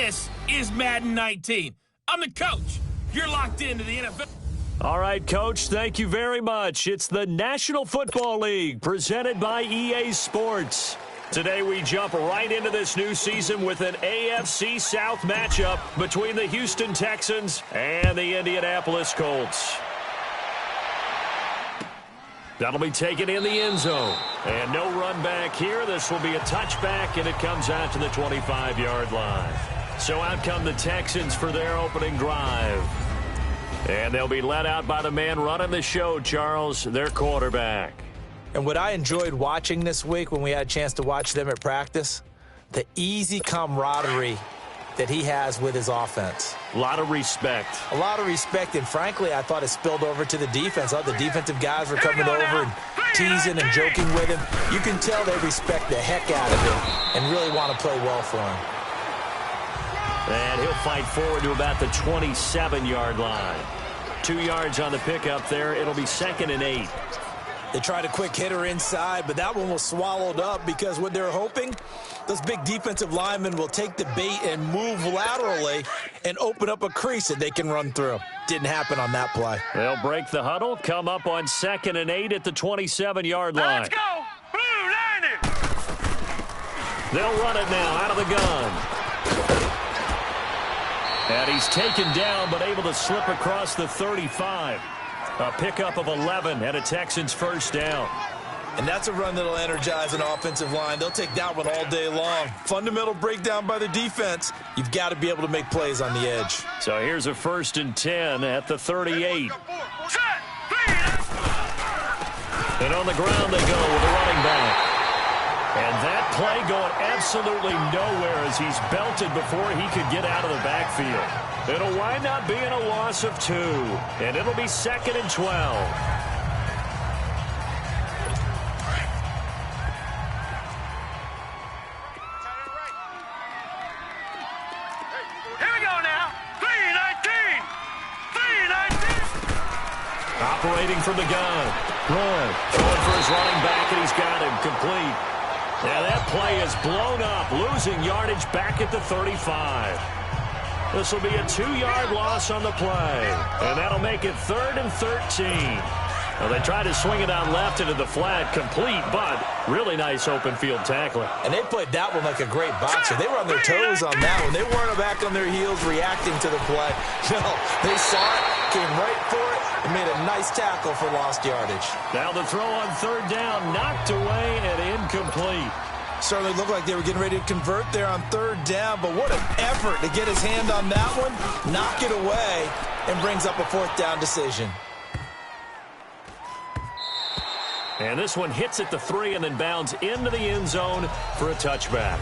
This is Madden 19. I'm the coach. You're locked into the NFL. All right, Coach, thank you very much. It's the National Football League presented by EA Sports. Today we jump right into this new season with an AFC South matchup between the Houston Texans and the Indianapolis Colts. That'll be taken in the end zone. And no run back here. This will be a touchback, and it comes out to the 25-yard line. So out come the Texans for their opening drive. And they'll be led out by the man running the show, Charles, their quarterback. And what I enjoyed watching this week when we had a chance to watch them at practice, the easy camaraderie that he has with his offense. A lot of respect. A lot of respect, and frankly, I thought it spilled over to the defense. All the defensive guys were coming over and teasing and joking with him. You can tell they respect the heck out of him and really want to play well for him. And he'll fight forward to about the 27-yard line. 2 yards on the pickup there. It'll be 2nd and 8. They tried a quick hitter inside, but that one was swallowed up because what they're hoping, those big defensive linemen will take the bait and move laterally and open up a crease that they can run through. Didn't happen on that play. They'll break the huddle, come up on 2nd and 8 at the 27-yard line. Let's go! Blue line it! They'll run it now out of the gun. And he's taken down but able to slip across the 35. A pickup of 11 and a Texans first down. And that's a run that'll energize an offensive line. They'll take that one all day long. Fundamental breakdown by the defense. You've got to be able to make plays on the edge. So here's a 1st and 10 at the 38. And on the ground they go with a running back. And that play going absolutely nowhere as he's belted before he could get out of the backfield. It'll wind up being a loss of 2, and it'll be 2nd and 12. Here we go now. 3-19. 3-19. Operating from the gun. Run. Going for his running back, and he's got him complete. Yeah, that play is blown up, losing yardage back at the 35. This will be a 2-yard loss on the play, and that'll make it 3rd and 13. Well, they tried to swing it out left into the flat, complete, but really nice open field tackling. And they played that one like a great boxer. They were on their toes on that one. They weren't back on their heels reacting to the play. No, they saw it, came right for it, and made a nice tackle for lost yardage. Now the throw on 3rd down, knocked away and incomplete. Certainly looked like they were getting ready to convert there on 3rd down, but what an effort to get his hand on that one, knock it away, and brings up a 4th down decision. And this one hits at the 3 and then bounds into the end zone for a touchback.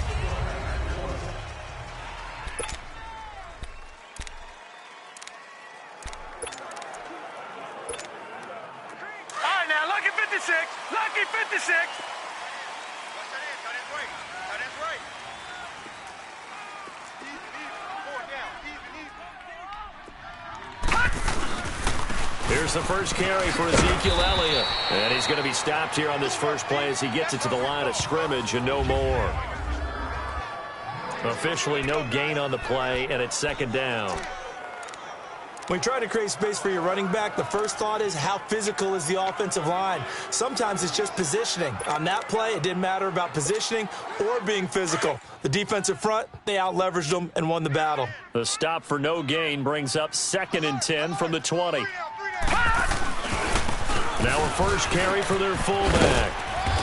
All right, now, lucky 56. Lucky 56. Here's the first carry for Ezekiel Elliott. And he's going to be stopped here on this first play as he gets it to the line of scrimmage and no more. Officially no gain on the play, and it's 2nd down. When you try to create space for your running back, the first thought is how physical is the offensive line. Sometimes it's just positioning. On that play, it didn't matter about positioning or being physical. The defensive front, they out-leveraged them and won the battle. The stop for no gain brings up 2nd and 10 from the 20. Now a first carry for their fullback.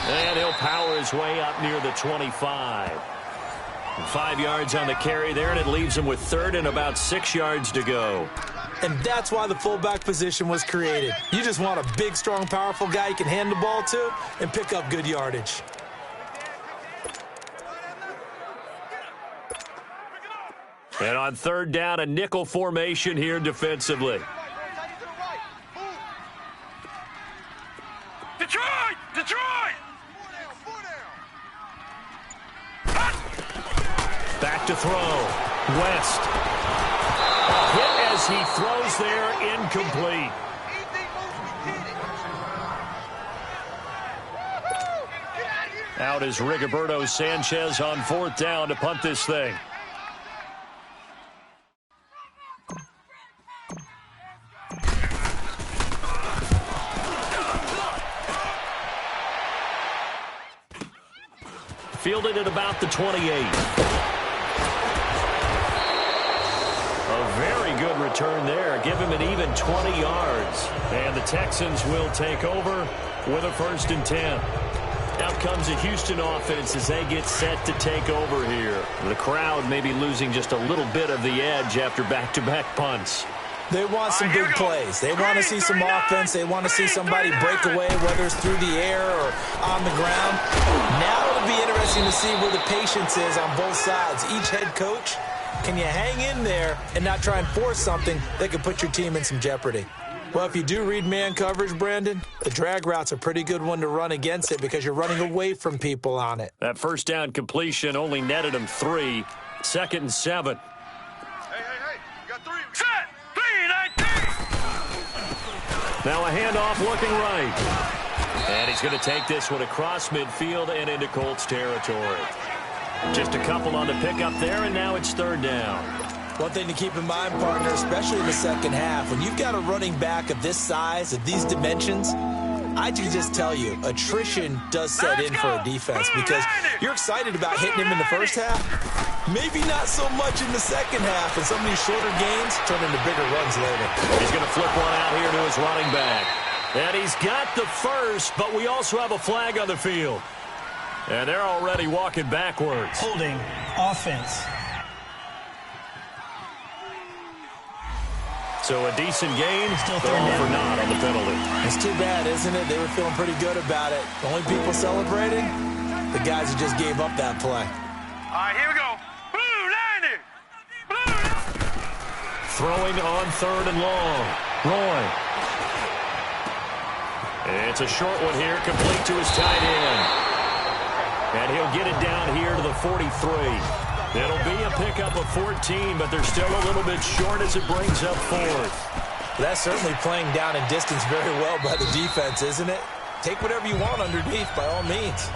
And he'll power his way up near the 25. 5 yards on the carry there, and it leaves him with 3rd and about 6 yards to go. And that's why the fullback position was created. You just want a big, strong, powerful guy you can hand the ball to and pick up good yardage. And on 3rd down, a nickel formation here defensively. Detroit! Detroit! Back to throw. West. A hit as he throws there, incomplete. Out is Rigoberto Sanchez on 4th down to punt this thing. fielded at about the 28. A very good return there. Give him an even 20 yards. And the Texans will take over with a 1st and 10. Out comes the Houston offense as they get set to take over here. The crowd may be losing just a little bit of the edge after back-to-back punts. They want some big plays. They want to see some offense. They want to see somebody break away, whether it's through the air or on the ground. Now it'll be interesting to see where the patience is on both sides. Each head coach, can you hang in there and not try and force something that could put your team in some jeopardy? Well, if you do read man coverage, Brandon, the drag route's a pretty good one to run against it because you're running away from people on it. That 1st down completion only netted him 3. 2nd and 7. Hey, you got 3. Set! 3-19! Now a handoff looking right. And he's going to take this one across midfield and into Colts territory. Just a couple on the pickup there, and now it's 3rd down. One thing to keep in mind, partner, especially in the second half, when you've got a running back of this size, of these dimensions, I can just tell you, attrition does set in for a defense because you're excited about hitting him in the first half, maybe not so much in the second half, and some of these shorter gains turn into bigger runs later. He's going to flip one out here to his running back. And he's got the first, but we also have a flag on the field. And they're already walking backwards. Holding offense. So a decent gain, but all for naught on the penalty. It's too bad, isn't it? They were feeling pretty good about it. The only people celebrating, the guys who just gave up that play. All right, here we go. Blue 90! Blue! Throwing on 3rd and long. Roy. It's a short one here, complete to his tight end. And he'll get it down here to the 43. It'll be a pickup of 14, but they're still a little bit short as it brings up 4th. That's certainly playing down in distance very well by the defense, isn't it? Take whatever you want underneath, by all means.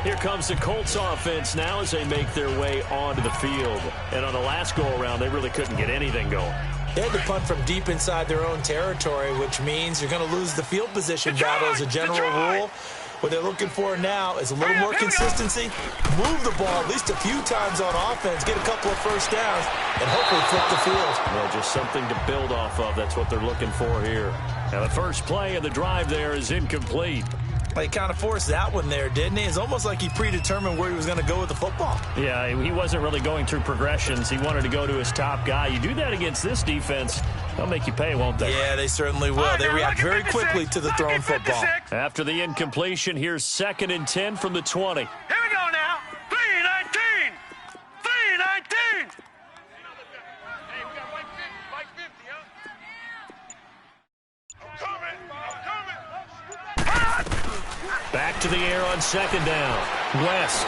Here comes the Colts offense now as they make their way onto the field. And on the last go-around, they really couldn't get anything going. They had to punt from deep inside their own territory, which means you're going to lose the field position battle as a general rule. What they're looking for now is a little more consistency, move the ball at least a few times on offense, get a couple of 1st downs, and hopefully flip the field. Well, just something to build off of. That's what they're looking for here. Now, the first play of the drive there is incomplete. Well, he kind of forced that one there, didn't he? It's almost like he predetermined where he was going to go with the football. Yeah, he wasn't really going through progressions. He wanted to go to his top guy. You do that against this defense, they'll make you pay, won't they? Yeah, they certainly will. They react very quickly to the thrown football. After the incompletion, here's 2nd and 10 from the 20. Here we go now. 3-19! 3-19! Hey, we got white 50, huh? I'm coming. Back to the air on 2nd down. West.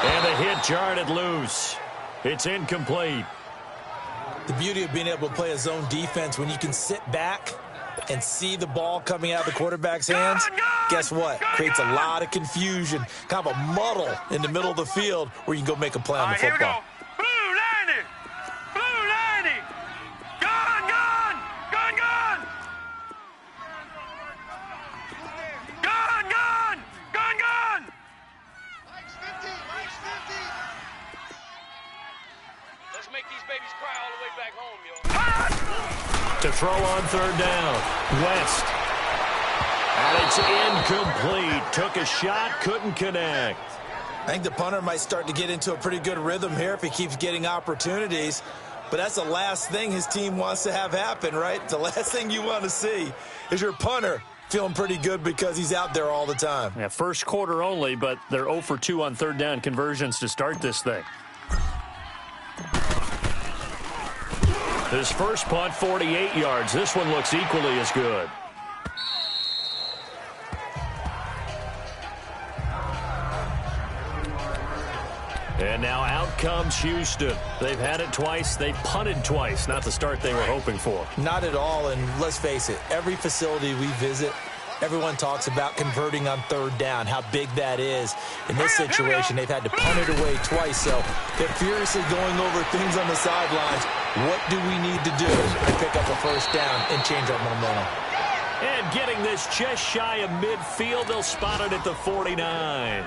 And the hit jarred it loose. It's incomplete. The beauty of being able to play a zone defense when you can sit back and see the ball coming out of the quarterback's hands, guess what? Creates a lot of confusion, kind of a muddle in the middle of the field where you can go make a play on the football. Blue 90! Blue 90! Gone! Gone! Gone! Gone! Gone! Gone! Gone! Gone! Mike's 50. Let's make these babies cry all the way back home, y'all. To throw on 3rd down. West. And it's incomplete. Took a shot, couldn't connect. I think the punter might start to get into a pretty good rhythm here if he keeps getting opportunities. But that's the last thing his team wants to have happen, right? The last thing you want to see is your punter feeling pretty good because he's out there all the time. Yeah, first quarter only, but they're 0 for 2 on 3rd down conversions to start this thing. His first punt, 48 yards. This one looks equally as good. And now out comes Houston. They've had it twice. They punted twice. Not the start they were hoping for. Not at all, and let's face it, every facility we visit, everyone talks about converting on 3rd down, how big that is. In this situation, they've had to punt it away twice, so they're furiously going over things on the sidelines. What do we need to do to pick up a 1st down and change our momentum? And getting this just shy of midfield, they'll spot it at the 49.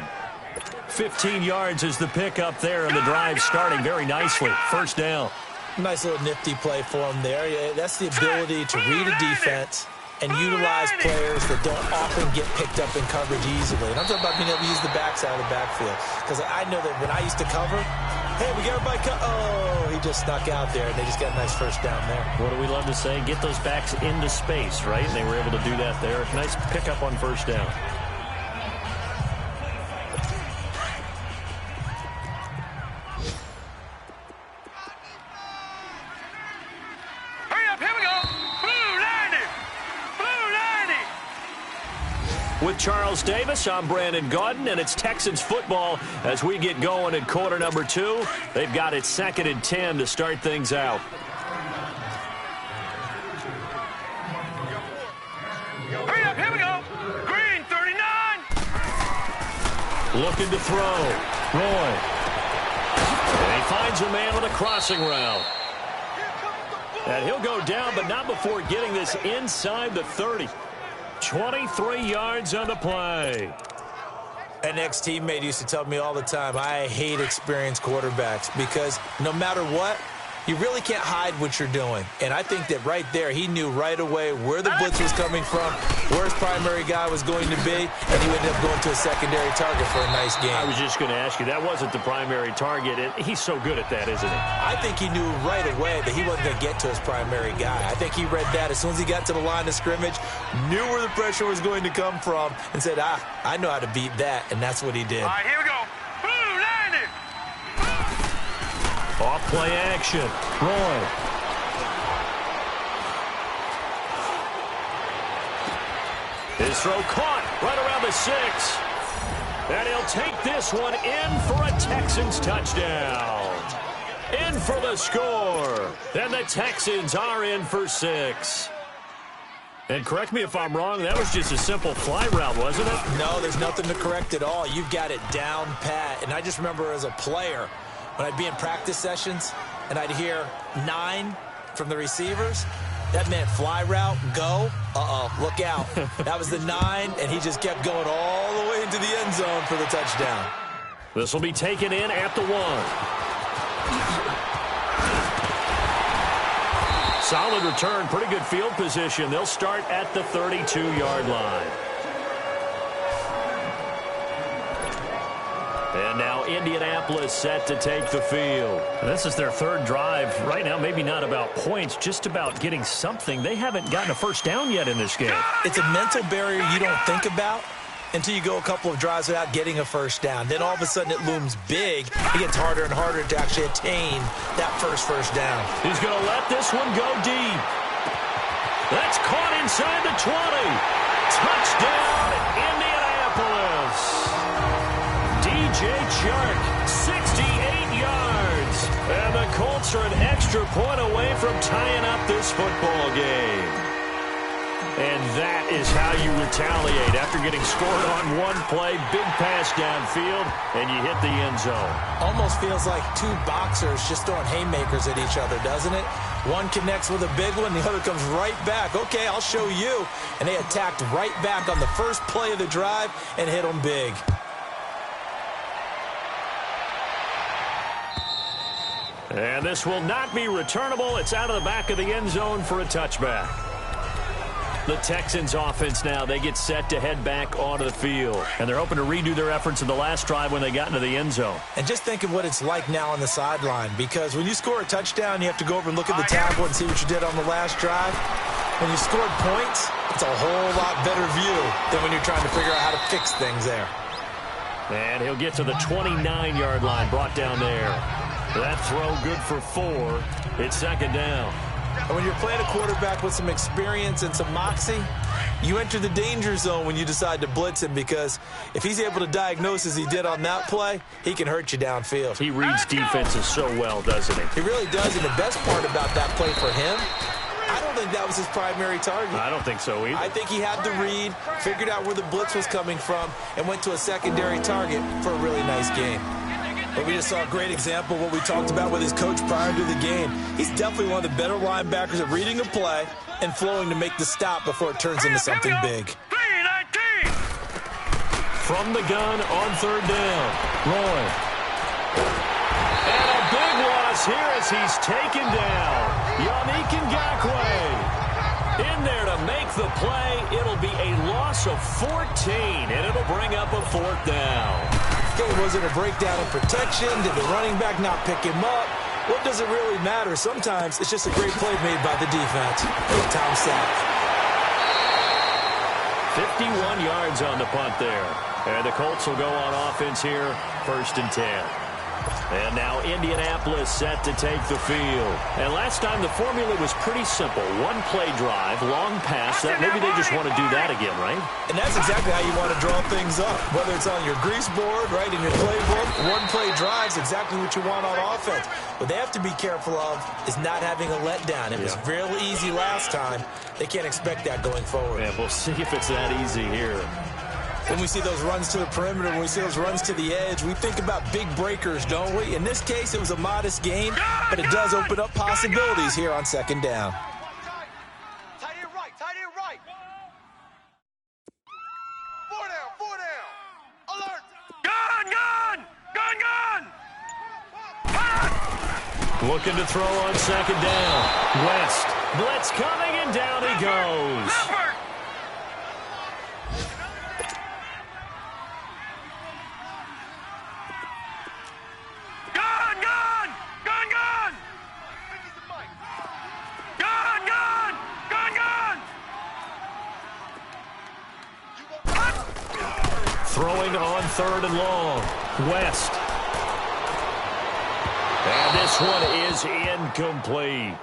15 yards is the pickup there, and the drive starting very nicely. First down. Nice little nifty play for him there. Yeah, that's the ability to read a defense and utilize players that don't often get picked up in coverage easily. And I'm talking about being able to use the backside of the backfield. Because I know that when I used to cover, hey, we got everybody oh, he just snuck out there, and they just got a nice first down there. What do we love to say? Get those backs into space, right? And they were able to do that there. Nice pickup on first down. With Charles Davis, I'm Brandon Gaudin, and it's Texans football as we get going at quarter number 2. They've got it 2nd and 10 to start things out. Hurry up, here we go. Green, 39. Looking to throw. Roy. And he finds a man with a crossing route. And he'll go down, but not before getting this inside the 30. 23 yards on the play. An ex-teammate used to tell me all the time, I hate experienced quarterbacks because no matter what, you really can't hide what you're doing. And I think that right there, he knew right away where the blitz was coming from, where his primary guy was going to be, and he ended up going to a secondary target for a nice game. I was just going to ask you, that wasn't the primary target, and he's so good at that, isn't he? I think he knew right away that he wasn't going to get to his primary guy. I think he read that as soon as he got to the line of scrimmage, knew where the pressure was going to come from, and said, I know how to beat that, and that's what he did. All right, here we go. Blue, 90. Off play action. Roy. His throw caught right around the 6. And he'll take this one in for a Texans touchdown. In for the score. And the Texans are in for 6. And correct me if I'm wrong, that was just a simple fly route, wasn't it? No, there's nothing to correct at all. You've got it down pat. And I just remember as a player, when I'd be in practice sessions and I'd hear 9 from the receivers, that meant fly route, go, look out. That was the 9, and he just kept going all the way into the end zone for the touchdown. This will be taken in at the 1. Solid return, pretty good field position. They'll start at the 32-yard line. And now Indianapolis set to take the field. And this is their 3rd drive. Right now, maybe not about points, just about getting something. They haven't gotten a first down yet in this game. It's a mental barrier you don't think about until you go a couple of drives without getting a first down. Then all of a sudden it looms big. It gets harder and harder to actually attain that first down. He's going to let this one go deep. That's caught inside the 20. Touchdown, Indianapolis. DJ Chark, 68 yards. And the Colts are an extra point away from tying up this football game. And that is how you retaliate after getting scored on one play. Big pass downfield, and you hit the end zone. Almost feels like 2 boxers just throwing haymakers at each other, doesn't it? One connects with a big one, the other comes right back. Okay, I'll show you. And they attacked right back on the first play of the drive and hit them big. And this will not be returnable. It's out of the back of the end zone for a touchback. The Texans offense now, they get set to head back onto the field. And they're hoping to redo their efforts in the last drive when they got into the end zone. And just think of what it's like now on the sideline, because when you score a touchdown, you have to go over and look at the tablet and see what you did on the last drive. When you scored points, it's a whole lot better view than when you're trying to figure out how to fix things there. And he'll get to the 29-yard line, brought down there. That throw good for 4. It's 2nd down. And when you're playing a quarterback with some experience and some moxie, you enter the danger zone when you decide to blitz him, because if he's able to diagnose as he did on that play, he can hurt you downfield. He reads defenses so well, doesn't he? He really does, and the best part about that play for him, I don't think that was his primary target. I don't think so either. I think he had the read, figured out where the blitz was coming from, and went to a secondary target for a really nice game. But we just saw a great example of what we talked about with his coach prior to the game. He's definitely one of the better linebackers at reading a play and flowing to make the stop before it turns into something big. From the gun on third down, Lloyd. And a big loss here as he's taken down. Yannick Ngakoue in there to make the play. It'll be a loss of 14, and it'll bring up a fourth down. Okay, was it a breakdown in protection? Did the running back not pick him up? What does it really matter? Sometimes it's just a great play made by the defense. Big time sack. 51 yards on the punt there. And the Colts will go on offense here, 1st and 10. And now Indianapolis set to take the field. And last time the formula was pretty simple. One play drive, long pass. That maybe they just want to do that again, right? And that's exactly how you want to draw things up. Whether it's on your grease board, right, in your playbook, one play drive is exactly what you want on offense. What they have to be careful of is not having a letdown. It was real easy last time. They can't expect that going forward. And we'll see if it's that easy here. When we see those runs to the perimeter, when we see those runs to the edge, we think about big breakers, don't we? In this case, it was a modest gain, but it does open up possibilities here on 2nd down. Tight end right, tight end right. 4 down, 4 down. Alert. Gun. Looking to throw on 2nd down. West. Blitz coming, and down he goes. Throwing on 3rd and long. West. And this one is incomplete.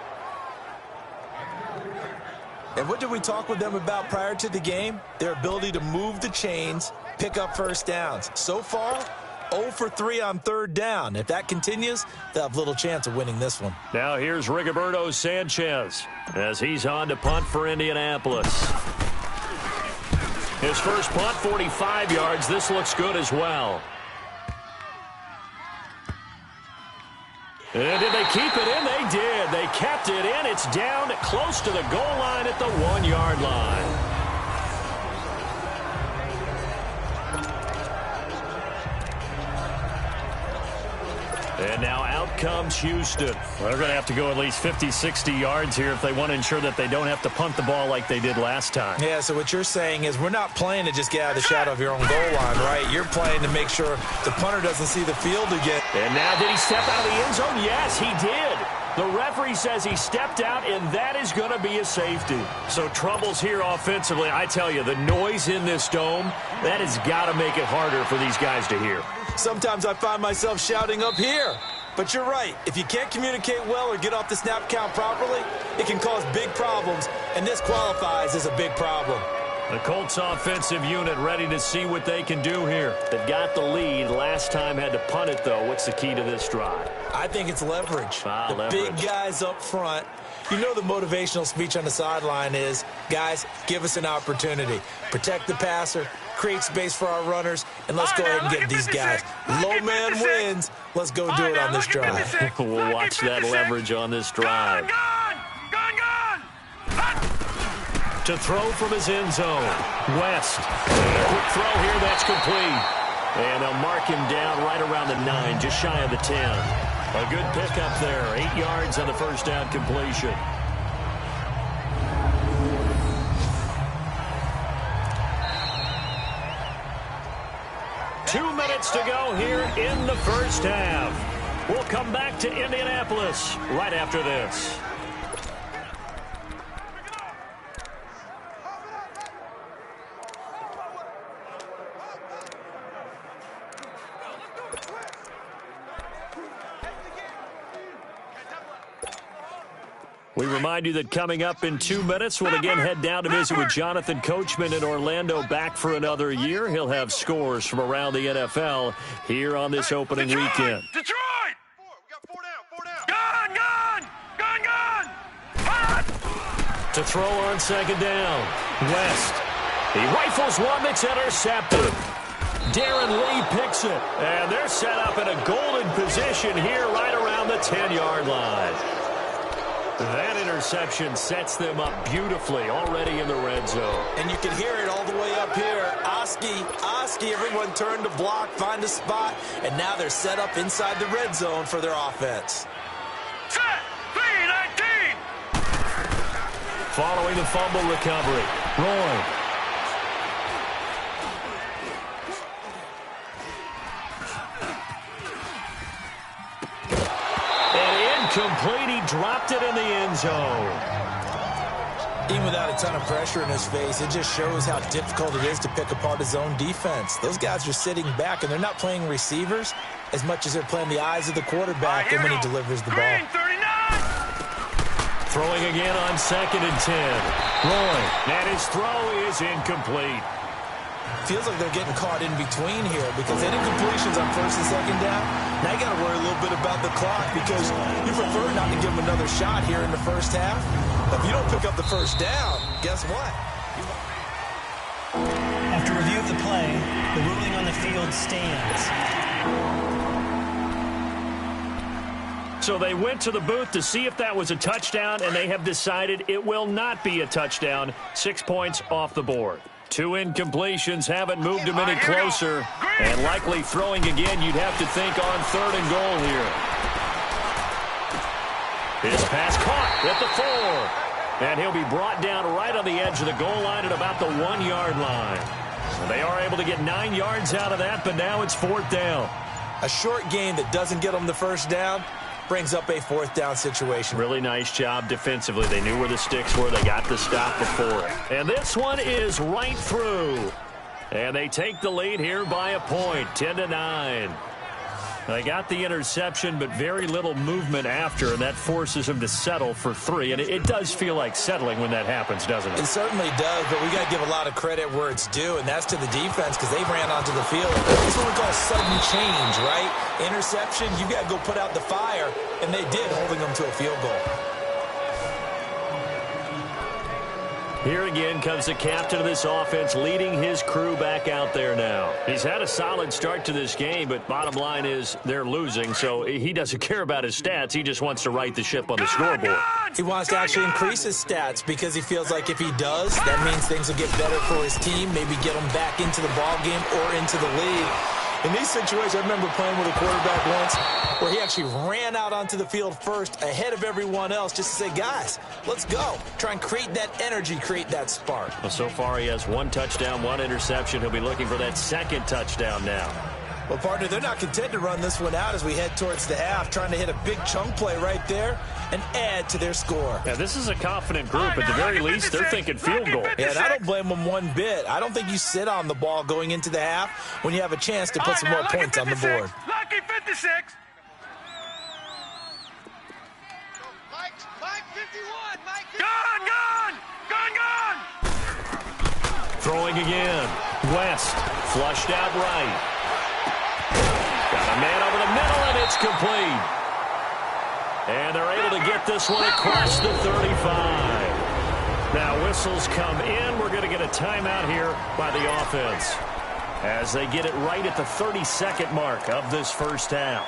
And what did we talk with them about prior to the game? Their ability to move the chains, pick up 1st downs. So far, 0 for 3 on 3rd down. If that continues, they'll have little chance of winning this one. Now here's Rigoberto Sanchez as he's on to punt for Indianapolis. His first punt, 45 yards. This looks good as well. And did they keep it in? They did. They kept it in. It's down close to the goal line at the 1-yard line. And now out comes Houston. Well, they're going to have to go at least 50, 60 yards here if they want to ensure that they don't have to punt the ball like they did last time. Yeah, so what you're saying is we're not playing to just get out of the shadow of your own goal line, right? You're playing to make sure the punter doesn't see the field again. And now did he step out of the end zone? Yes, he did. The referee says he stepped out, and that is going to be a safety. So troubles here offensively. I tell you, the noise in this dome, that has got to make it harder for these guys to hear. Sometimes I find myself shouting up here. But you're right. If you can't communicate well or get off the snap count properly, it can cause big problems, and this qualifies as a big problem. The Colts offensive unit ready to see what they can do here. They've got the lead. Last time had to punt it, though. What's the key to this drive? I think it's leverage. Leverage. Big guys up front. You know the motivational speech on the sideline is, guys, give us an opportunity. Protect the passer, create space for our runners, and let's go ahead and get these guys. Low man wins. Let's go do it on this drive. We'll watch that leverage on this drive. To throw from his end zone. West. Quick throw here. That's complete. And they'll mark him down right around the 9, just shy of the 10. A good pickup there. 8 yards on the first down completion. Two minutes to go here in the first half. We'll come back to Indianapolis right after this. We remind you that coming up in 2 minutes, we'll again head down to visit with Jonathan Coachman in Orlando, back for another year. He'll have scores from around the NFL here on this opening weekend. Detroit! We got 4 down. Gun! To throw on second down. West. He rifles one that's intercepted. Darren Lee picks it. And they're set up in a golden position here right around the 10-yard line. That interception sets them up beautifully already in the red zone. And you can hear it all the way up here. Oski, everyone turned to block, find a spot, and now they're set up inside the red zone for their offense. Set, 3-19. Following the fumble recovery, Roy. Complete. He dropped it in the end zone. Even without a ton of pressure in his face, it just shows how difficult it is to pick apart his own defense. Those guys are sitting back, and they're not playing receivers as much as they're playing the eyes of the quarterback and when he delivers the ball. Throwing again on 2nd and 10. Roy. And his throw is incomplete. Feels like they're getting caught in between here because any completions on 1st and 2nd down, now you got to worry a little bit about the clock because you prefer not to give them another shot here in the first half. But if you don't pick up the first down, guess what? After review of the play, the ruling on the field stands. So they went to the booth to see if that was a touchdown, and they have decided it will not be a touchdown. 6 points off the board. 2 incompletions haven't moved him any closer. And likely throwing again, you'd have to think on 3rd and goal here. His pass caught at the 4. And he'll be brought down right on the edge of the goal line at about the 1-yard line. So they are able to get 9 yards out of that, but now it's 4th down. A short game that doesn't get them the first down brings up a 4th down situation. Really nice job defensively. They knew where the sticks were. They got the stop before it. And this one is right through. And they take the lead here by a point, 10-9. They got the interception, but very little movement after, and that forces them to settle for 3. And it does feel like settling when that happens, doesn't it? It certainly does, but we got to give a lot of credit where it's due, and that's to the defense because they ran onto the field. This is what we call sudden change, right? Interception, you got to go put out the fire, and they did, holding them to a field goal. Here again comes the captain of this offense, leading his crew back out there now. He's had a solid start to this game, but bottom line is they're losing, so he doesn't care about his stats. He just wants to right the ship on the scoreboard. He wants to actually increase his stats because he feels like if he does, that means things will get better for his team, maybe get him back into the ball game or into the league. In these situations, I remember playing with a quarterback once where he actually ran out onto the field first ahead of everyone else just to say, guys, let's go. Try and create that energy, create that spark. Well, so far he has 1 touchdown, 1 interception. He'll be looking for that 2nd touchdown now. Well, partner, they're not content to run this one out as we head towards the half, trying to hit a big chunk play right there and add to their score. Yeah, this is a confident group. At the very least, they're thinking field goal. Yeah, and I don't blame them one bit. I don't think you sit on the ball going into the half when you have a chance to put some more points on the board. Lucky 56. Mike 51. Mike 51. Gone. Throwing again. West. Flushed out right. Got a man over the middle, and it's complete. And they're able to get this one across the 35. Now whistles come in. We're going to get a timeout here by the offense as they get it right at the 32nd mark of this first half.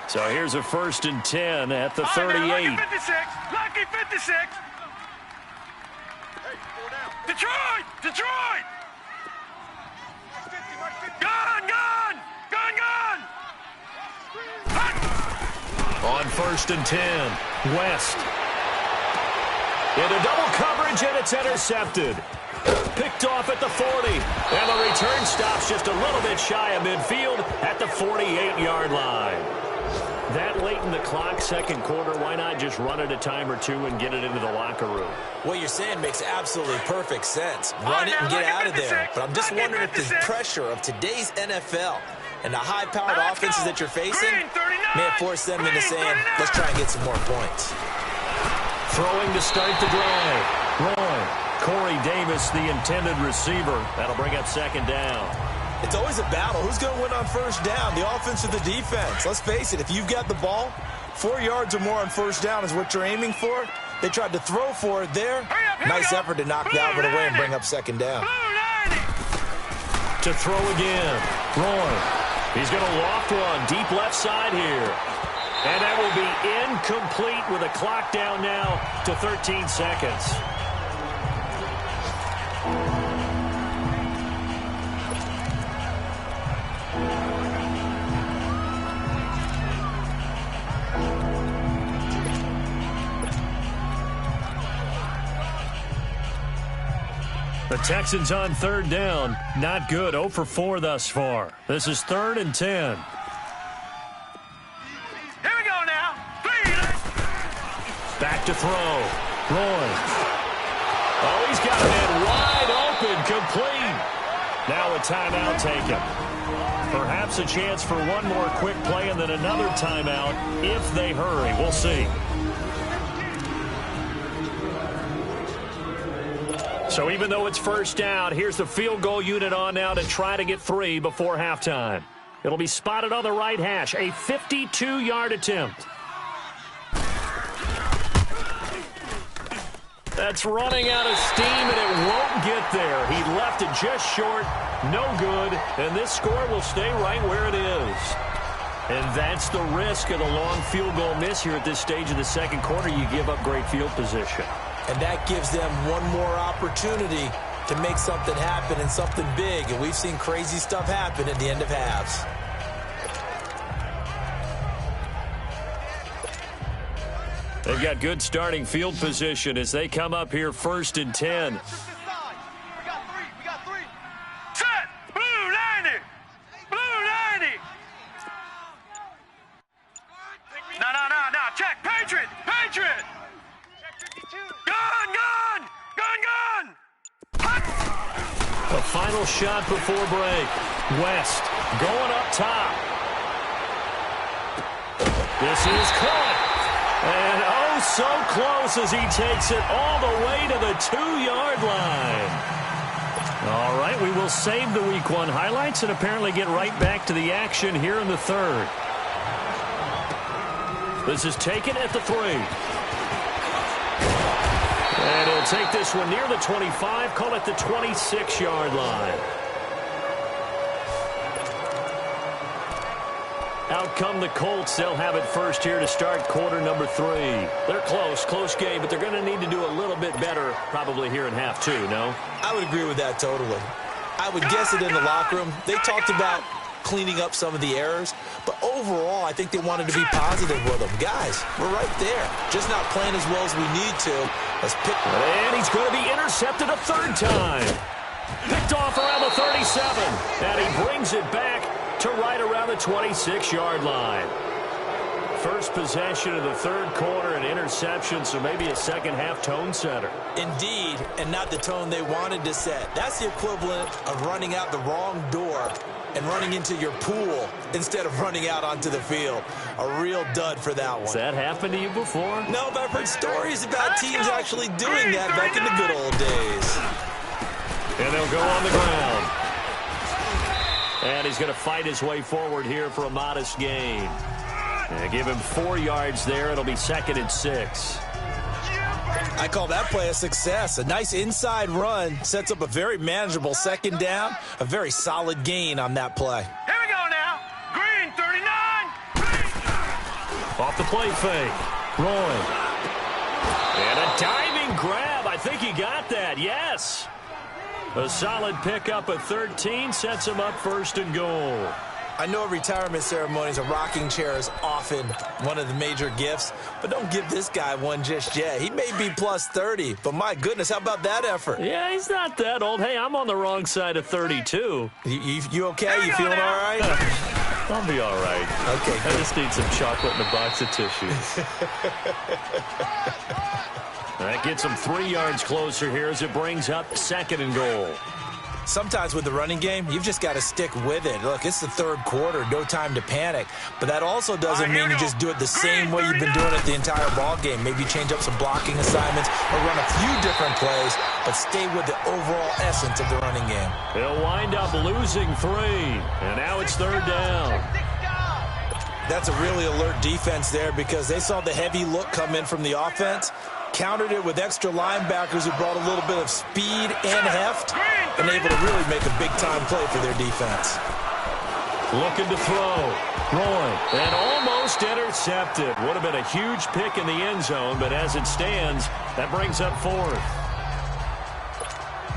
So here's a 1st and 10 at the 38. Lucky 56. Lucky 56. Detroit. Gone. On 1st and 10, West. Into double coverage, and it's intercepted. Picked off at the 40. And the return stops just a little bit shy of midfield at the 48-yard line. That late in the clock, 2nd quarter, why not just run it a time or two and get it into the locker room? What you're saying makes absolutely perfect sense. Run it and get out of there. But I'm just wondering if the pressure of today's NFL and the high-powered offenses that you're facing may have forced them into saying, let's try and get some more points. Throwing to start the drive. Roy. Corey Davis, the intended receiver. That'll bring up 2nd down. It's always a battle. Who's going to win on 1st down, the offense or the defense? Let's face it, if you've got the ball, 4 yards or more on 1st down is what you're aiming for. They tried to throw for it there. Nice effort to knock that one away and bring up 2nd down. To throw again. Roy. He's going to loft one deep left side here. And that will be incomplete with a clock down now to 13 seconds. The Texans on third down. Not good. 0 for 4 thus far. This is 3rd and 10. Here we go now. 3. Back to throw. Roy. Oh, he's got a man wide open. Complete. Now a timeout taken. Perhaps a chance for one more quick play and then another timeout if they hurry. We'll see. So even though it's first down, here's the field goal unit on now to try to get 3 before halftime. It'll be spotted on the right hash, a 52-yard attempt. That's running out of steam, and it won't get there. He left it just short, no good, and this score will stay right where it is. And that's the risk of the long field goal miss here at this stage of the second quarter. You give up great field position. And that gives them one more opportunity to make something happen and something big. And we've seen crazy stuff happen at the end of halves. They've got good starting field position as they come up here 1st and 10. We got three. Set. Blue 90. Blue 90. No. Check. Patriot. Check 52. Gun. The final shot before break. West going up top. This is caught. And oh, so close as he takes it all the way to the 2-yard line. All right, we will save the Week 1 highlights and apparently get right back to the action here in the 3rd. This is taken at the 3. And he'll take this one near the 25, call it the 26-yard line. Out come the Colts. They'll have it first here to start quarter number 3. They're close game, but they're going to need to do a little bit better probably here in half 2, no? I would agree with that totally. I would guess it in the locker room. They talked about cleaning up some of the errors, but overall, I think they wanted to be positive with them. Guys, we're right there. Just not playing as well as we need to. Let's pick. And he's going to be intercepted a 3rd time. Picked off around the 37, and he brings it back to right around the 26-yard line. First possession of the 3rd quarter, an interception, so maybe a second-half tone setter. Indeed, and not the tone they wanted to set. That's the equivalent of running out the wrong door and running into your pool instead of running out onto the field. A real dud for that one. Has that happened to you before? No, but I've heard stories about teams actually doing that back in the good old days. And they'll go on the ground. And he's going to fight his way forward here for a modest gain. And give him 4 yards there. It'll be 2nd and 6. I call that play a success. A nice inside run sets up a very manageable 2nd down. A very solid gain on that play. Here we go now. Green 39. Off the play fake. Roy. And a diving grab. I think he got that. Yes. A solid pickup at 13 sets him up 1st and goal. I know retirement ceremonies, a rocking chair is often one of the major gifts, but don't give this guy one just yet. He may be plus 30, but my goodness, how about that effort? Yeah, he's not that old. Hey, I'm on the wrong side of 32. You okay? You feeling all right? I'll be all right. Okay, I just need some chocolate and a box of tissues. That gets him 3 yards closer here as it brings up 2nd and goal. Sometimes with the running game, you've just got to stick with it. Look, it's the 3rd quarter, no time to panic. But that also doesn't mean you just do it the same way you've been doing it the entire ball game. Maybe change up some blocking assignments or run a few different plays, but stay with the overall essence of the running game. They'll wind up losing 3, and now it's 3rd down. That's a really alert defense there because they saw the heavy look come in from the offense, countered it with extra linebackers who brought a little bit of speed and heft. and able to really make a big-time play for their defense. Looking to throw. Roy. And almost intercepted. Would have been a huge pick in the end zone, but as it stands, that brings up fourth.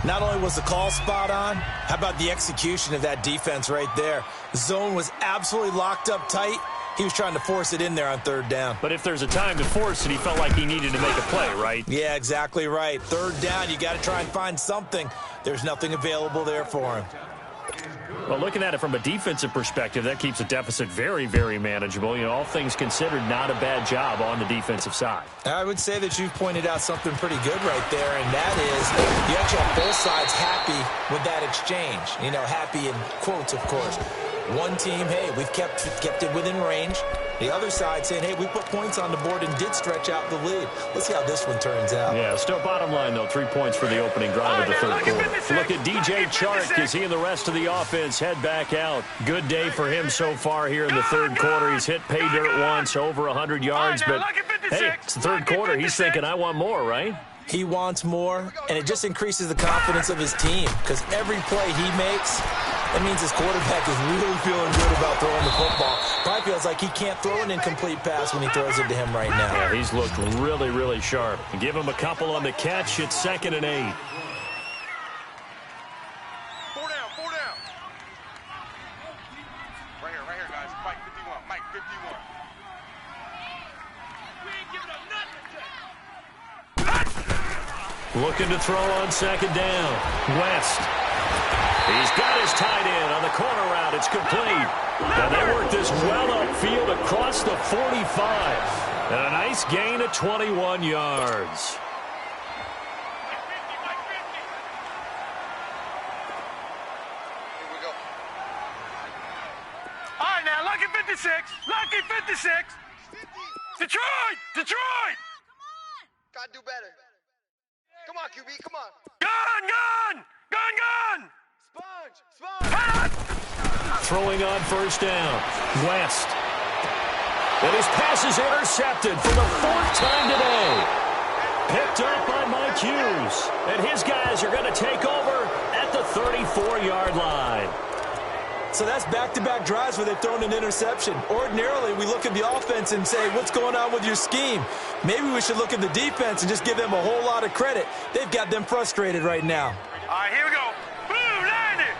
Not only was the call spot on, how about the execution of that defense right there? The zone was absolutely locked up tight. He was trying to force it in there on third down. But if there's a time to force it, he felt like he needed to make a play, right? Yeah, exactly right. Third down, you got to try and find something. There's nothing available there for him. Well, looking at it from a defensive perspective, that keeps the deficit very, very manageable. You know, all things considered, not a bad job on the defensive side. I would say that you've pointed out something pretty good right there, and that is you actually have both sides happy with that exchange. You know, happy in quotes, of course. One team, hey, we've kept it within range. The other side saying, hey, we put points on the board and did stretch out the lead. Let's see how this one turns out. Yeah, still bottom line, though, 3 points for the opening drive of the third quarter. Look at DJ Chark as he and the rest of the offense head back out. Good day for him so far here in the third quarter. He's hit pay dirt once, over 100 yards. But, hey, it's the third quarter. He's thinking, I want more, right? He wants more, and it just increases the confidence of his team because every play he makes, that means his quarterback is really feeling good about throwing the football. Probably feels like he can't throw an incomplete pass when he throws it to him right now. Yeah, he's looked really, really sharp. Give him a couple on the catch. It's 2nd and 8. Four down. Right here, guys. Mike 51. Mike 51. We ain't giving up nothing. Looking to throw on 2nd down. West. He's got his tight end on the corner route. It's complete. Now they work this well upfield across the 45. And a nice gain of 21 yards. Here we go. All right, now, lucky 56. Lucky 56. Detroit! Gotta do better. Come on, QB, come on. Gun! Sponge! Throwing on 1st down. West. And his pass is intercepted for the 4th time today. Picked up by Mike Hughes. And his guys are going to take over at the 34-yard line. So that's back-to-back drives where they've thrown an interception. Ordinarily, we look at the offense and say, what's going on with your scheme? Maybe we should look at the defense and just give them a whole lot of credit. They've got them frustrated right now. All right, here we go. Boom, landed.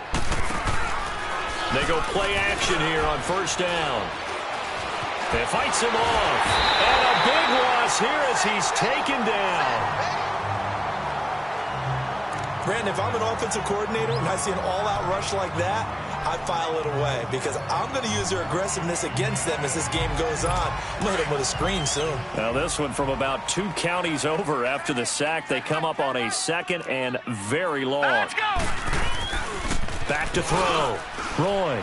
They go play action here on 1st down. They fights him off. And a big loss here as he's taken down. Brandon, if I'm an offensive coordinator and I see an all-out rush like that, I file it away because I'm going to use their aggressiveness against them as this game goes on. I'm going to hit them with a screen soon. Now this one from about 2 counties over after the sack. They come up on a 2nd and very long. Let's go. Back to throw. Roy.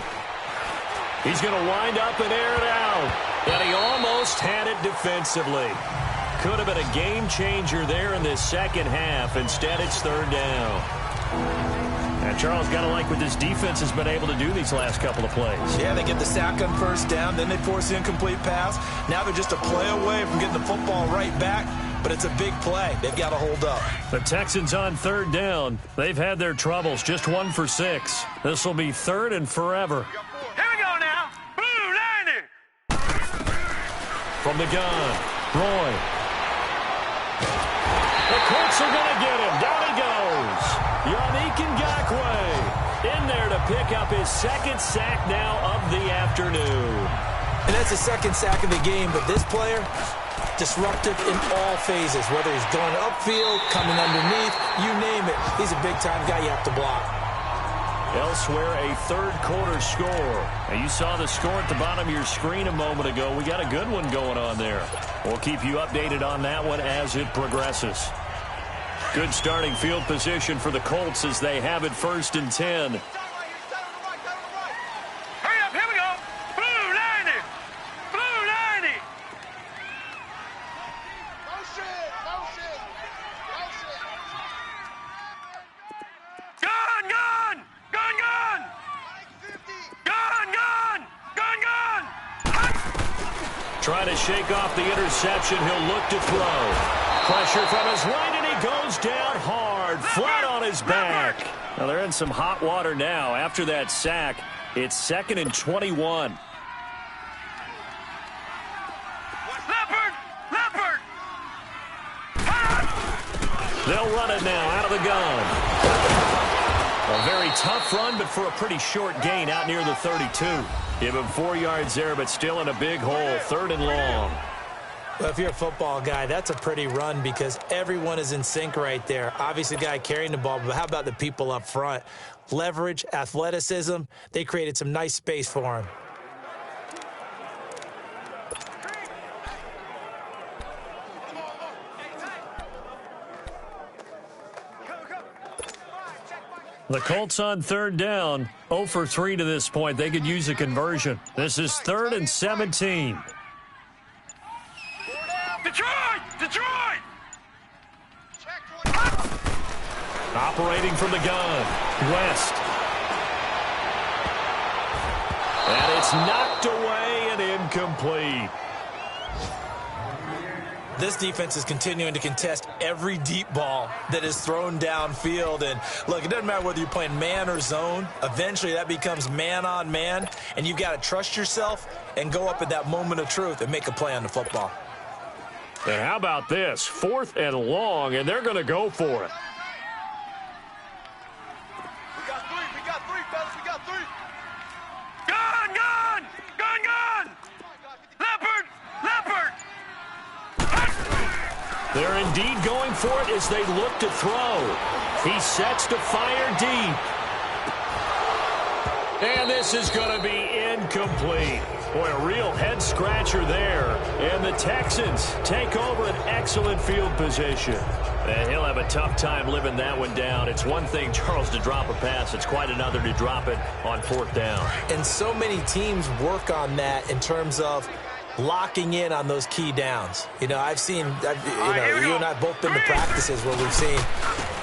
He's going to wind up and air it out. And he almost had it defensively. Could have been a game changer there in this 2nd half. Instead, it's 3rd down. And Charles, got to like what this defense has been able to do these last couple of plays. Yeah, they get the sack on 1st down, then they force the incomplete pass. Now they're just a play away from getting the football right back, but it's a big play. They've got to hold up. The Texans on 3rd down. They've had their troubles, just 1 for 6. This will be 3rd and forever. Here we go now. Boom, landed. From the gun, Roy. The Colts are going to get him. Down he goes. Yannick Ngakoue in there to pick up his 2nd sack now of the afternoon. And that's the 2nd sack of the game, but this player, disruptive in all phases, whether he's going upfield, coming underneath, you name it. He's a big-time guy you have to block. Elsewhere, a 3rd quarter score. Now, you saw the score at the bottom of your screen a moment ago. We got a good one going on there. We'll keep you updated on that one as it progresses. Good starting field position for the Colts as they have it 1st and 10. Hurry up, here we go. Boom, landed. Boom, landed. Motion. Gun. Trying to shake off the interception. He'll look to throw. Pressure from his right, and he goes down hard, flat on his back. Now they're in some hot water now. After that sack, it's 2nd and 21. They'll run it now out of the gun. A very tough run, but for a pretty short gain out near the 32. Give him 4 yards there, but still in a big hole. 3rd and long. Well, if you're a football guy, that's a pretty run because everyone is in sync right there. Obviously, the guy carrying the ball, but how about the people up front? Leverage, athleticism, they created some nice space for him. The Colts on 3rd down, 0 for 3 to this point. They could use a conversion. This is 3rd and 17. Detroit! Operating from the gun, West. And it's knocked away and incomplete. This defense is continuing to contest every deep ball that is thrown downfield. And, look, it doesn't matter whether you're playing man or zone. Eventually, that becomes man-on-man, and you've got to trust yourself and go up at that moment of truth and make a play on the football. And how about this? 4th and long, and they're going to go for it. We got three, fellas. We got 3. Gun! Leopard! They're indeed going for it as they look to throw. He sets to fire deep. And this is going to be incomplete. Boy, a real head-scratcher there. And the Texans take over an excellent field position. And he'll have a tough time living that one down. It's one thing, Charles, to drop a pass. It's quite another to drop it on 4th down. And so many teams work on that in terms of locking in on those key downs. You know, you and I have both been to practices where we've seen,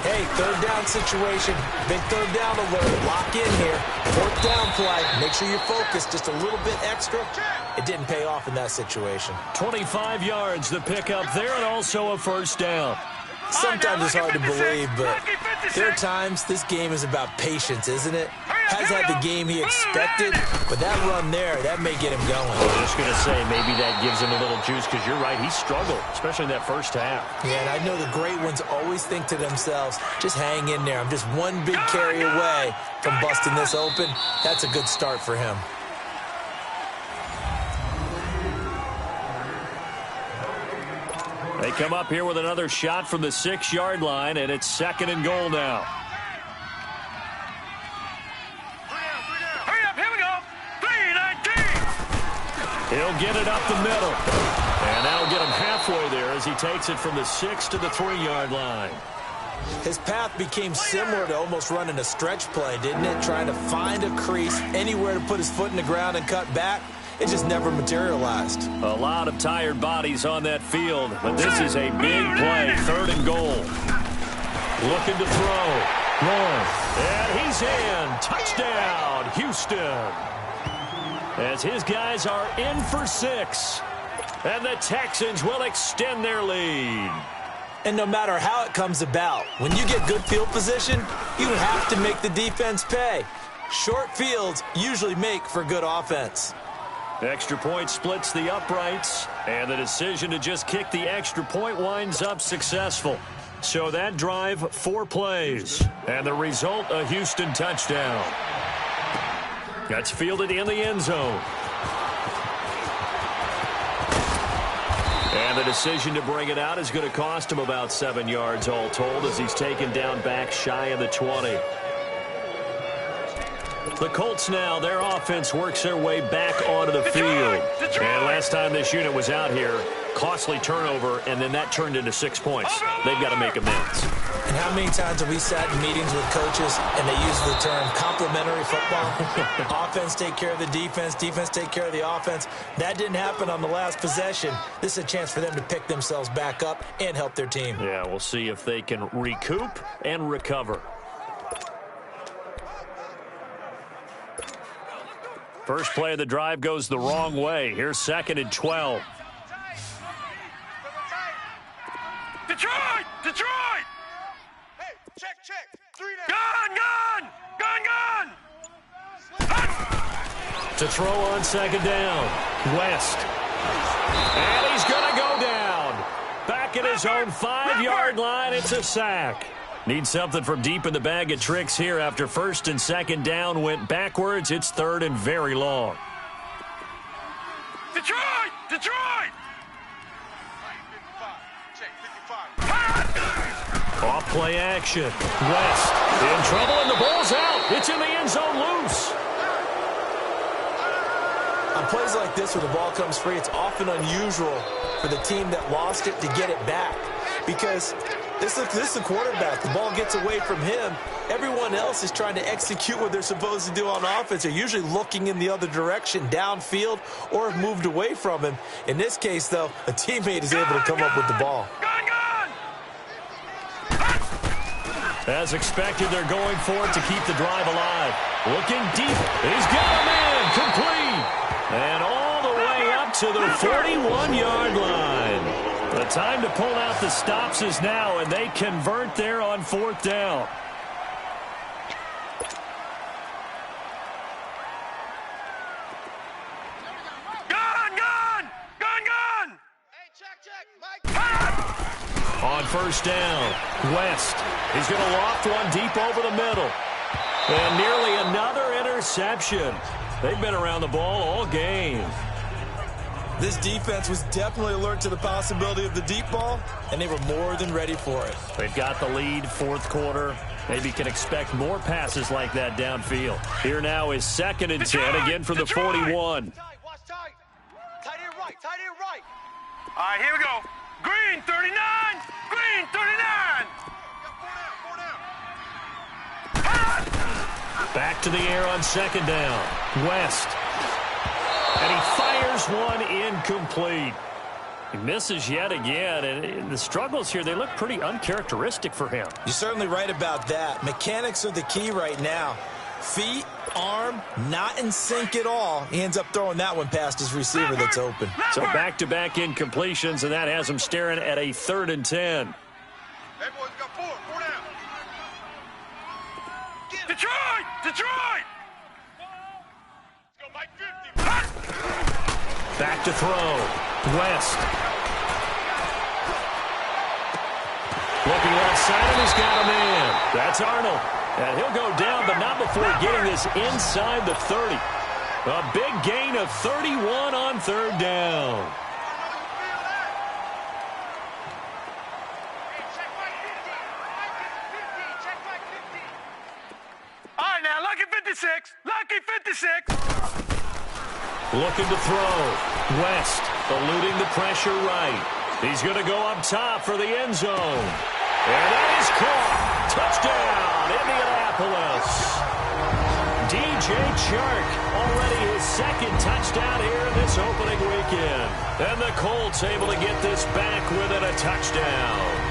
hey, 3rd down situation, big 3rd down alert, lock in here, 4th down play, make sure you're focused just a little bit extra. It didn't pay off in that situation. 25 yards, the pickup there, and also a 1st down. Sometimes it's hard to believe, but there are times this game is about patience, isn't it? Has had the game he expected, but that run there, that may get him going. I was just going to say, maybe that gives him a little juice, because you're right, he struggled, especially in that 1st half. Yeah, and I know the great ones always think to themselves, just hang in there. I'm just one big carry away from busting this open. That's a good start for him. They come up here with another shot from the 6-yard line, and it's 2nd and goal now. Hurry up, here we go. 3-19. He'll get it up the middle. And that'll get him halfway there as he takes it from the 6 to the 3-yard line. His path became similar to almost running a stretch play, didn't it? Trying to find a crease, anywhere to put his foot in the ground and cut back. It just never materialized. A lot of tired bodies on that field, but this is a big play. 3rd and goal. Looking to throw. And he's in. Touchdown, Houston. As his guys are in for 6. And the Texans will extend their lead. And no matter how it comes about, when you get good field position, you have to make the defense pay. Short fields usually make for good offense. Extra point splits the uprights, and the decision to just kick the extra point winds up successful. So that drive, 4 plays, and the result, a Houston touchdown. That's fielded in the end zone. And the decision to bring it out is going to cost him about 7 yards all told as he's taken down back shy of the 20. The Colts now, their offense works their way back onto the field. And last time this unit was out here, costly turnover, and then that turned into 6 points. They've got to make amends. And how many times have we sat in meetings with coaches and they use the term complementary football? Offense take care of the defense, defense take care of the offense. That didn't happen on the last possession. This is a chance for them to pick themselves back up and help their team. Yeah, we'll see if they can recoup and recover. First play of the drive goes the wrong way. Here's 2nd and 12. Detroit! Hey, check. 3 down. Gun! To throw on second down. West. And he's going to go down. Back at his own 5-yard line. It's a sack. Need something from deep in the bag of tricks here after first and second down went backwards. It's third and very long. Detroit! Detroit! Off play action. West in trouble and the ball's out. It's in the end zone loose. On plays like this where the ball comes free, it's often unusual for the team that lost it to get it back. Because this is the quarterback. The ball gets away from him. Everyone else is trying to execute what they're supposed to do on offense. They're usually looking in the other direction, downfield, or have moved away from him. In this case, though, a teammate is able to come up with the ball. As expected, they're going for it to keep the drive alive. Looking deep. He's got a man. Complete. And all the way up to the 41-yard line. The time to pull out the stops is now, and they convert there on fourth down. Gun! Hey, check, Mike. On first down, West. He's going to loft one deep over the middle. And nearly another interception. They've been around the ball all game. This defense was definitely alert to the possibility of the deep ball, and they were more than ready for it. They've got the lead, fourth quarter. Maybe can expect more passes like that downfield. Here now is second and 10, again from the 41. Watch tight. Tight end right. All right, here we go. Green, 39. Green, 39. Back to the air on second down. West. And he fires one incomplete. He misses yet again, and the struggles here, they look pretty uncharacteristic for him. You're certainly right about that. Mechanics are the key right now. Feet, arm, not in sync at all. He ends up throwing that one past his receiver that's open. So back-to-back incompletions, and that has him staring at a 3rd and 10. Hey, boys, got four down. Detroit! Let's go, Mike 50. Back to throw. West. Looking left side, and he's got a man. That's Arnold. And he'll go down, but not before getting this inside the 30. A big gain of 31 on third down. All right, now, lucky 56. Lucky 56. Looking to throw. West eluding the pressure right. He's going to go up top for the end zone. And that is caught. Touchdown, Indianapolis. DJ Chark, already his second touchdown here in this opening weekend. And the Colts able to get this back within a touchdown.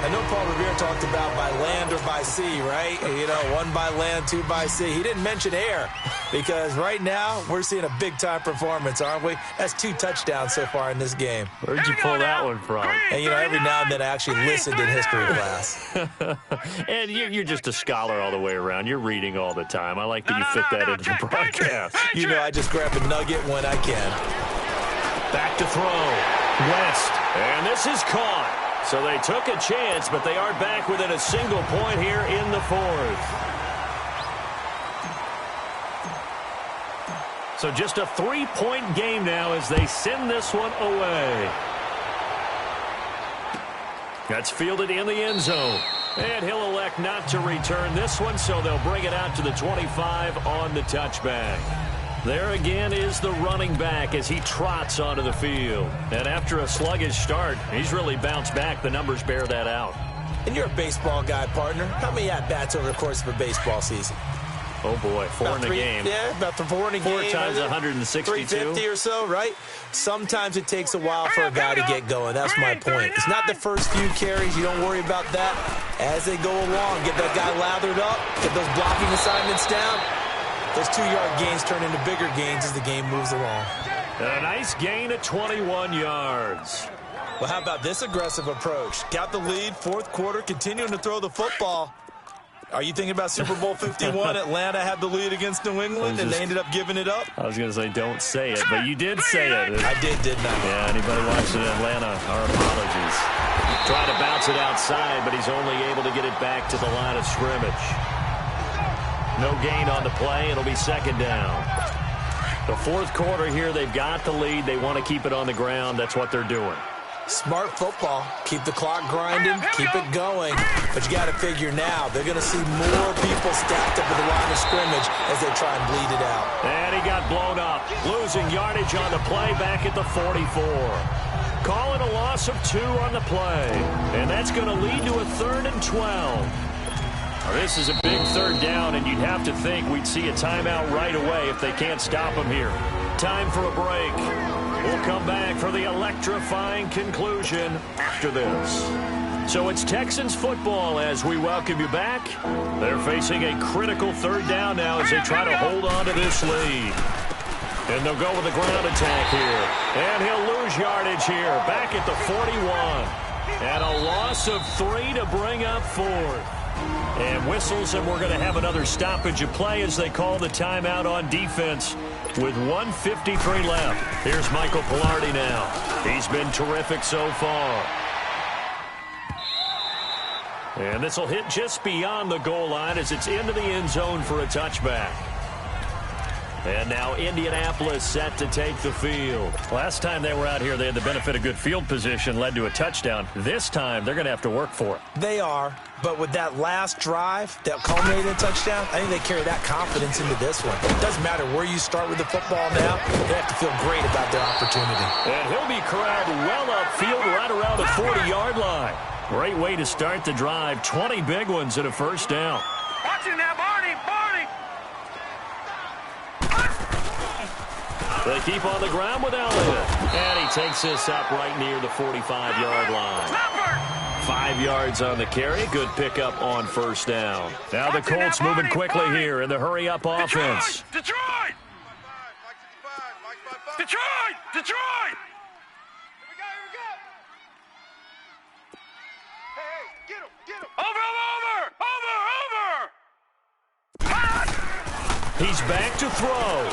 I know Paul Revere talked about by land or by sea, right? You know, one by land, two by sea. He didn't mention air because right now we're seeing a big-time performance, aren't we? That's 2 touchdowns so far in this game. Where'd you pull that one from? And, you know, every now and then I actually listened in history class. And you're just a scholar all the way around. You're reading all the time. I like that you fit that into the broadcast. You know, I just grab a nugget when I can. Back to throw. West. And this is caught. So they took a chance, but they are back within a single point here in the 4th. So just a 3-point game now as they send this one away. That's fielded in the end zone. And he'll elect not to return this one, so they'll bring it out to the 25 on the touchback. There again is the running back as he trots onto the field. And after a sluggish start, he's really bounced back. The numbers bear that out. And you're a baseball guy, partner. How many at-bats over the course of a baseball season? Oh, boy, 4 in a game. Yeah, about 4 in a game. 4 times 162. 350 or so, right? Sometimes it takes a while for a guy to get going. That's my point. It's not the first few carries. You don't worry about that. As they go along, get that guy lathered up, get those blocking assignments down. Those 2-yard gains turn into bigger gains as the game moves along. A nice gain of 21 yards. Well, how about this aggressive approach? Got the lead, 4th quarter, continuing to throw the football. Are you thinking about Super Bowl 51? Atlanta had the lead against New England, and they ended up giving it up? I was going to say, don't say it, but you did say it. I didn't I? Yeah, anybody watching Atlanta, our apologies. Trying to bounce it outside, but he's only able to get it back to the line of scrimmage. No gain on the play. It'll be second down. The fourth quarter here, they've got the lead. They want to keep it on the ground. That's what they're doing. Smart football. Keep the clock grinding, keep it going. But you got to figure now, they're going to see more people stacked up at the line of scrimmage as they try and bleed it out. And he got blown up. Losing yardage on the play back at the 44. Calling a loss of 2 on the play. And that's going to lead to a 3rd and 12. Now, this is a big third down, and you'd have to think we'd see a timeout right away if they can't stop him here. Time for a break. We'll come back for the electrifying conclusion after this. So it's Texans football as we welcome you back. They're facing a critical third down now as they try to hold on to this lead. And they'll go with a ground attack here. And he'll lose yardage here, back at the 41. And a loss of 3 to bring up 4th. And whistles, and we're going to have another stoppage of play as they call the timeout on defense with 1:53 left. Here's Michael Pilardi now. He's been terrific so far. And this will hit just beyond the goal line as it's into the end zone for a touchback. And now Indianapolis set to take the field. Last time they were out here, they had the benefit of good field position, led to a touchdown. This time, they're going to have to work for it. They are, but with that last drive that culminated in a touchdown, I think they carry that confidence into this one. It doesn't matter where you start with the football now. They have to feel great about their opportunity. And he'll be corralled well upfield right around the 40-yard line. Great way to start the drive. 20 big ones and a first down. Watching that, Barney! They keep on the ground with Elliott. And he takes this up right near the 45-yard line. 5 yards on the carry. Good pickup on first down. Now the Colts moving quickly here in the hurry-up offense. Detroit! Detroit! Detroit! Here we go! Hey, get him! Over! He's back to throw.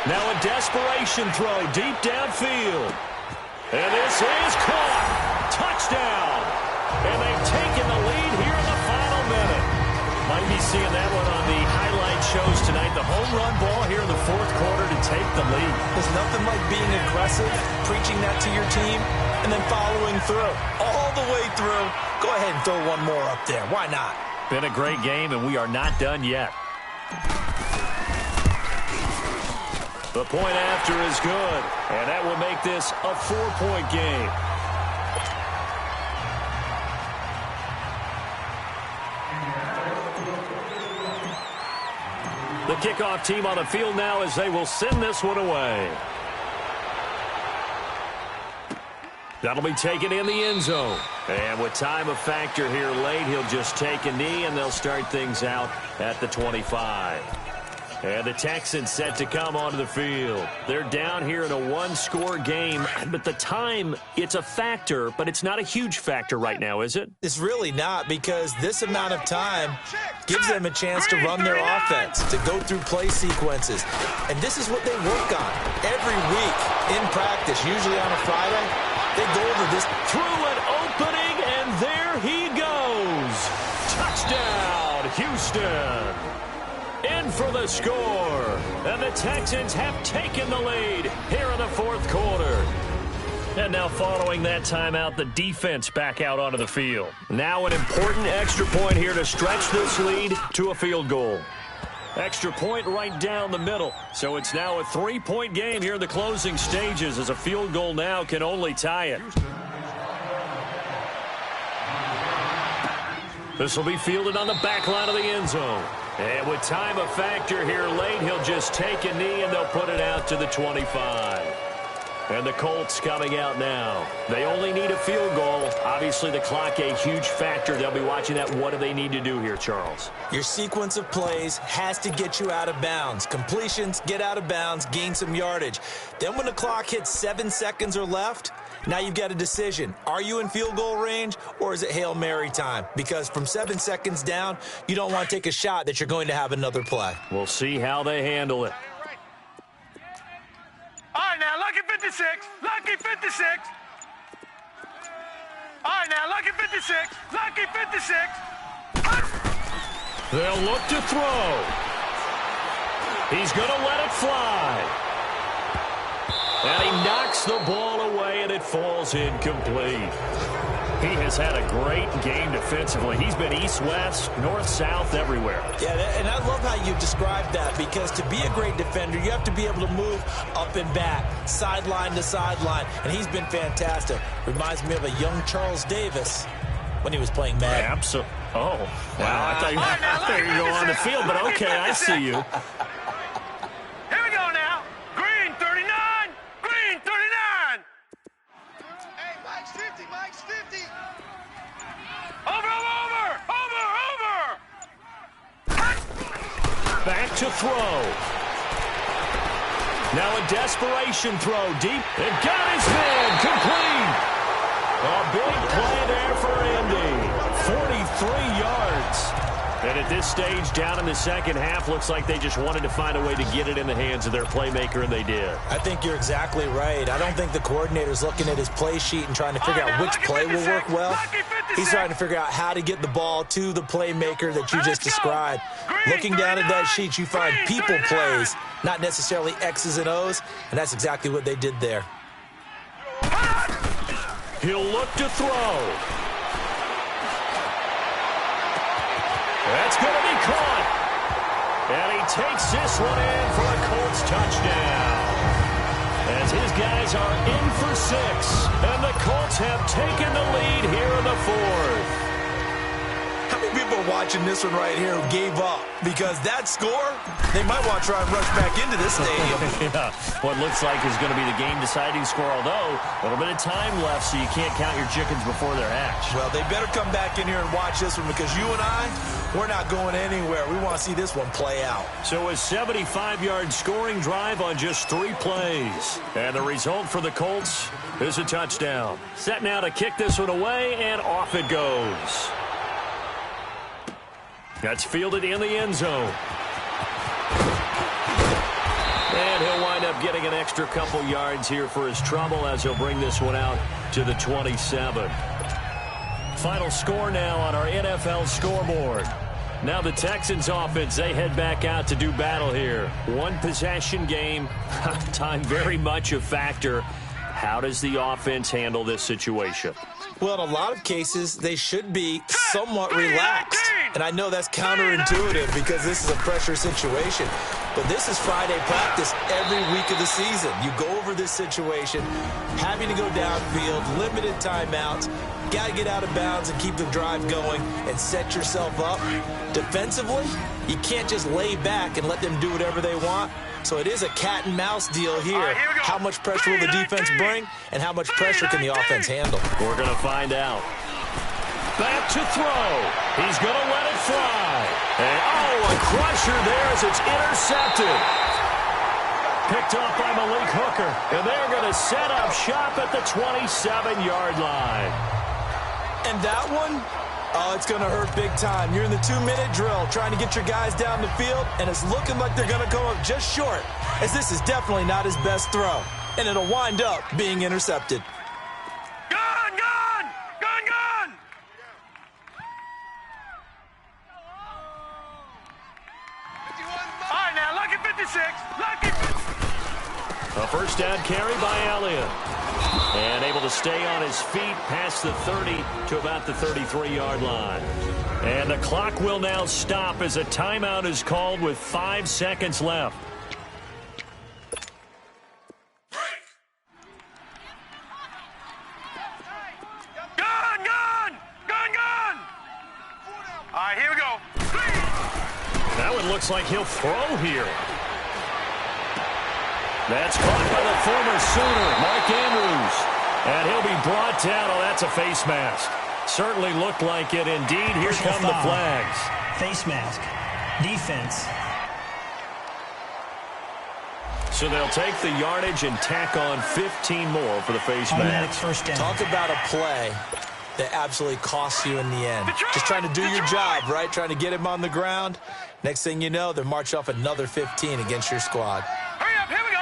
Now a desperation throw deep downfield. And this is caught. Touchdown. And they've taken the lead here in the final minute. Might be seeing that one on the highlight shows tonight. The home run ball here in the fourth quarter to take the lead. There's nothing like being aggressive, preaching that to your team, and then following through. All the way through. Go ahead and throw one more up there. Why not? Been a great game, and we are not done yet. The point after is good, and that will make this a 4-point game. The kickoff team on the field now as they will send this one away. That'll be taken in the end zone. And with time a factor here late, he'll just take a knee, and they'll start things out at the 25. And the Texans set to come onto the field. They're down here in a one-score game, but the time, it's a factor, but it's not a huge factor right now, is it? It's really not, because this amount of time gives them a chance to run their offense, to go through play sequences. And this is what they work on every week in practice, usually on a Friday. They go over this. Through an opening, and there he goes. Touchdown, Houston. In for the score. And the Texans have taken the lead here in the fourth quarter. And now following that timeout, the defense back out onto the field. Now an important extra point here to stretch this lead to a field goal. Extra point right down the middle. So it's now a 3-point game here in the closing stages, as a field goal now can only tie it. This will be fielded on the back line of the end zone. And with time a factor here late, he'll just take a knee, and they'll put it out to the 25. And the Colts coming out now. They only need a field goal. Obviously, the clock a huge factor. They'll be watching that. What do they need to do here, Charles? Your sequence of plays has to get you out of bounds. Completions, get out of bounds, gain some yardage. Then when the clock hits 7 seconds or left, now you've got a decision. Are you in field goal range or is it Hail Mary time? Because from 7 seconds down, you don't want to take a shot that you're going to have another play. We'll see how they handle it. All right, now, lucky 56. Lucky 56. All right, now, lucky 56. Lucky 56. They'll look to throw. He's going to let it fly. And he knocks the ball away, and it falls incomplete. He has had a great game defensively. He's been east-west, north-south, everywhere. Yeah, and I love how you described that, because to be a great defender, you have to be able to move up and back, sideline to sideline, and he's been fantastic. Reminds me of a young Charles Davis when he was playing Madden. Absolutely. Oh, wow. I thought you were going on the field, but okay, I see you. Here we go now. Green 39. Green 39. Hey, Mike's 50. Mike's 50. Over. Back to throw. Now a desperation throw deep. It got his man complete. A big play there for Andy. 43 yards. And at this stage, down in the second half, looks like they just wanted to find a way to get it in the hands of their playmaker, and they did. I think you're exactly right. I don't think the coordinator's looking at his play sheet and trying to figure out which play will work well. He's trying to figure out how to get the ball to the playmaker that you just described. Looking down at that sheet, you find people plays, not necessarily X's and O's, and that's exactly what they did there. He'll look to throw. That's going to be caught. And he takes this one in for a Colts touchdown. As his guys are in for 6. And the Colts have taken the lead here in the fourth. How many people are watching this one right here who gave up? Because that score, they might want to try and rush back into this stadium. Yeah, what looks like is going to be the game-deciding score, although a little bit of time left, so you can't count your chickens before they're hatched. Well, they better come back in here and watch this one, because you and I, we're not going anywhere. We want to see this one play out. So a 75-yard scoring drive on just 3 plays. And the result for the Colts is a touchdown. Set now to kick this one away, and off it goes. That's fielded in the end zone. And he'll wind up getting an extra couple yards here for his trouble as he'll bring this one out to the 27. Final score now on our NFL scoreboard. Now the Texans offense, they head back out to do battle here. 1 possession game, time very much a factor. How does the offense handle this situation? Well, in a lot of cases, they should be somewhat relaxed. And I know that's counterintuitive because this is a pressure situation. But this is Friday practice every week of the season. You go over this situation, having to go downfield, limited timeouts, got to get out of bounds and keep the drive going and set yourself up. Defensively, you can't just lay back and let them do whatever they want. So it is a cat and mouse deal here. How much pressure will the defense bring and how much pressure can the offense handle? We're going to find out. Back to throw. He's going to let it fly. And, a crusher there as it's intercepted. Picked off by Malik Hooker. And they're going to set up shop at the 27-yard line. And that one, it's going to hurt big time. You're in the 2-minute drill trying to get your guys down the field, and it's looking like they're going to come up just short, as this is definitely not his best throw. And it'll wind up being intercepted. Gone! All right, now, lucky 56. Lucky 56. A first down carry by Elliott. And able to stay on his feet past the 30 to about the 33-yard line. And the clock will now stop as a timeout is called with 5 seconds left. Gone! All right, here we go. That one looks like he'll throw here. That's caught by the former Sooner, Mark Andrews. And he'll be brought down. Oh, that's a face mask. Certainly looked like it indeed. Here come the flags. Face mask. Defense. So they'll take the yardage and tack on 15 more for the face mask. First down. Talk about a play that absolutely costs you in the end. Just trying to do your job, right? Trying to get him on the ground. Next thing you know, they're march off another 15 against your squad. Hurry up, here we go.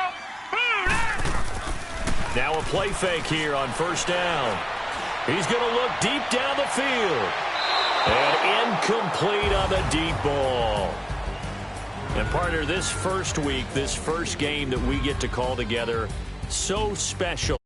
Now a play fake here on first down. He's going to look deep down the field. And incomplete on the deep ball. And partner, this first week, this first game that we get to call together, so special.